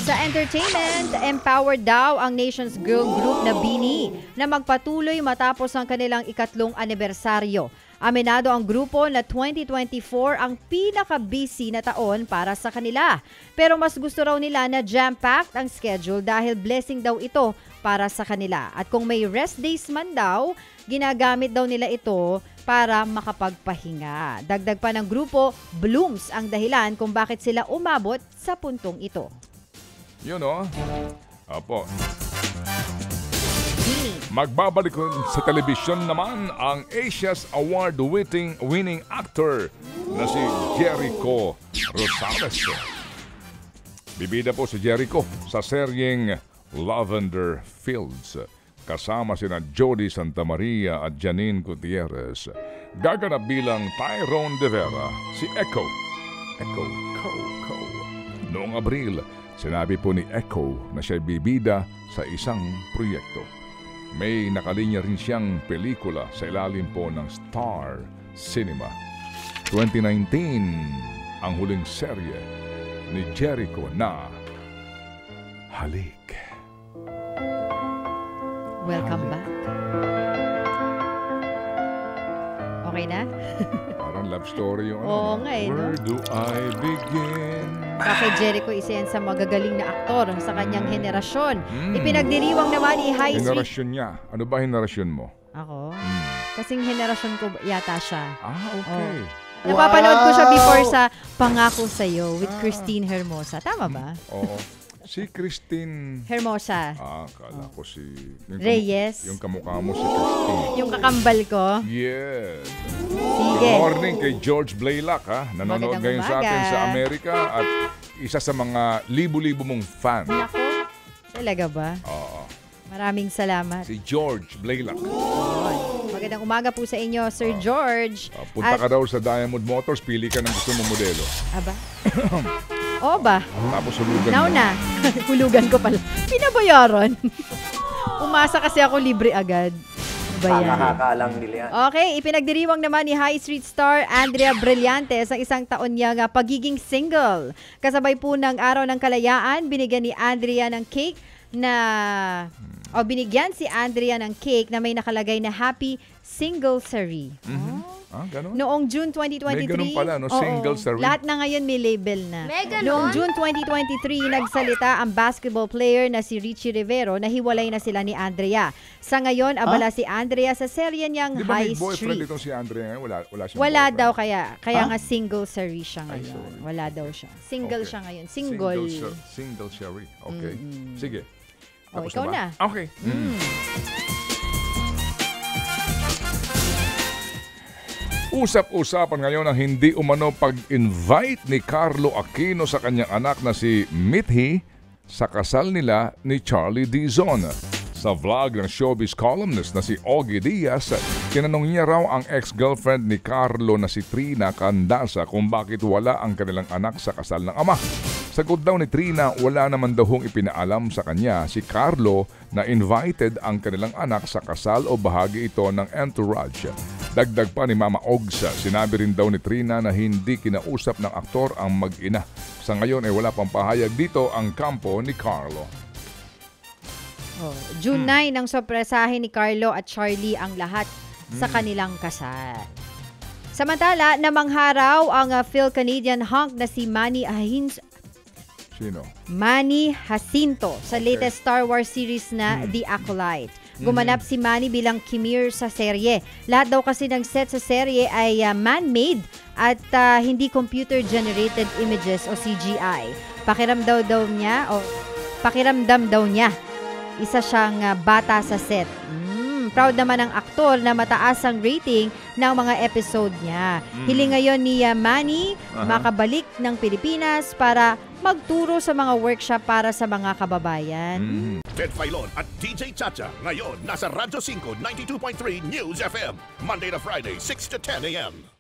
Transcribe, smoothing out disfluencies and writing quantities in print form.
Sa entertainment, empowered daw ang nation's girl group na BINI na magpatuloy matapos ang kanilang ikatlong anibersaryo. Aminado ang grupo na 2024 ang pinaka-busy na taon para sa kanila. Pero mas gusto raw nila na jam-packed ang schedule dahil blessing daw ito para sa kanila. At kung may rest days man daw, ginagamit daw nila ito para makapagpahinga. Dagdag pa ng grupo, blooms ang dahilan kung bakit sila umabot sa puntong ito. Yun o. Apo. Magbabalik sa telebisyon naman ang Asia's award-winning actor na si Jericho Rosales. Bibida po si Jericho sa seryeng Lavender Fields. Kasama sina Jody Santa Maria at Janine Gutierrez. Gaganap bilang Tyrone De Vera si Echo. Noong Abril, sinabi po ni Echo na siya bibida sa isang proyekto. May nakalinya rin siyang pelikula sa ilalim po ng Star Cinema. 2019, ang huling serye ni Jericho na Halik. Welcome back. Okay na? Parang love story yung Oo nga eh, no? Where do I begin? Kay Jericho, isa yan sa magagaling na aktor sa kanyang henerasyon. Ipinagdiriwang naman ni High Street. Henerasyon niya. Ano ba henerasyon mo? Ako? Kasing henerasyon ko yata siya. Okay. Napapanood ko siya before sa Pangako Sa'yo with Christine Hermosa. Tama ba? Oo. Si Christine Hermosa. Kala ko si Reyes. Yung kamukha mo si Christine. Yung kakambal ko. Yes. Sige. Good morning kay George Blaylock, ha? Nanonood ngayon sa atin sa Amerika at isa sa mga libo-libo mong fan. Nako. Talaga ba? Oo. Maraming salamat. Si George Blaylock. Magandang umaga po sa inyo, Sir George. Punta ka daw sa Diamond Motors, pili ka ng gusto mong modelo. Aba? O ba? Tapos hulugan Now mo. na. Hulugan ko pala. Pinabayaran. Umasa kasi ako libre agad. Nakakaalang nila yan. Okay, ipinagdiriwang naman ni High Street star Andrea Brillantes ang isang taon niyang pagiging single. Kasabay po ng Araw ng Kalayaan, binigyan ni Andrea ng cake binigyan si Andrea ng cake na may nakalagay na Happy Singlesary. Ganun? Noong June 2023, May ganun pala, no? Singlesary. Lahat na ngayon may label na. May ganun? Noong June 2023, nagsalita ang basketball player na si Richie Rivero na hiwalay na sila ni Andrea. Sa ngayon, abala si Andrea sa serye niyang Di ba may High boyfriend Street. itong si Andrea ngayon? Wala siyang Wala boyfriend. daw kaya nga singlesary siya ngayon. sorry. Wala daw siya. Single Okay. siya ngayon. Single. Single Sherry. Okay. Sige. Tapos ikaw ba? na. Okay. Usap-usapan ngayon ang hindi umano pag-invite ni Carlo Aquino sa kanyang anak na si Mithi sa kasal nila ni Charlie Dizon. Sa vlog ng showbiz columnist na si Ogie Diaz, tinanong niya raw ang ex-girlfriend ni Carlo na si Trina Candasa kung bakit wala ang kanilang anak sa kasal ng ama. Sagot daw ni Trina, wala naman daw hong ipinaalam sa kanya si Carlo na invited ang kanilang anak sa kasal o bahagi ito ng entourage. Dagdag pa ni Mama Ogsa, sinabi rin daw ni Trina na hindi kinausap ng aktor ang mag-ina. Sa ngayon ay wala pang pahayag dito ang kampo ni Carlo. June 9 nang sorpresahin ni Carlo at Charlie ang lahat sa kanilang kasal. Samantala, namangharaw ang Phil-Canadian hunk na si Sino? Manny Jacinto sa latest Star Wars series na The Acolyte. Gumanap si Manny bilang Kimir sa serye. Lahat daw kasi ng set sa serye ay man-made at hindi computer-generated images o CGI. Pakiramdam daw niya, isa siyang bata sa set. Proud naman ang aktor na mataas ang rating ng mga episode niya. Hiling ngayon ni Manny makabalik ng Pilipinas para magturo sa mga workshop para sa mga kababayan. Ted Filon at DJ Chacha ngayon nasa Radyo 5 92.3 News FM Monday to Friday 6 to 10 a.m.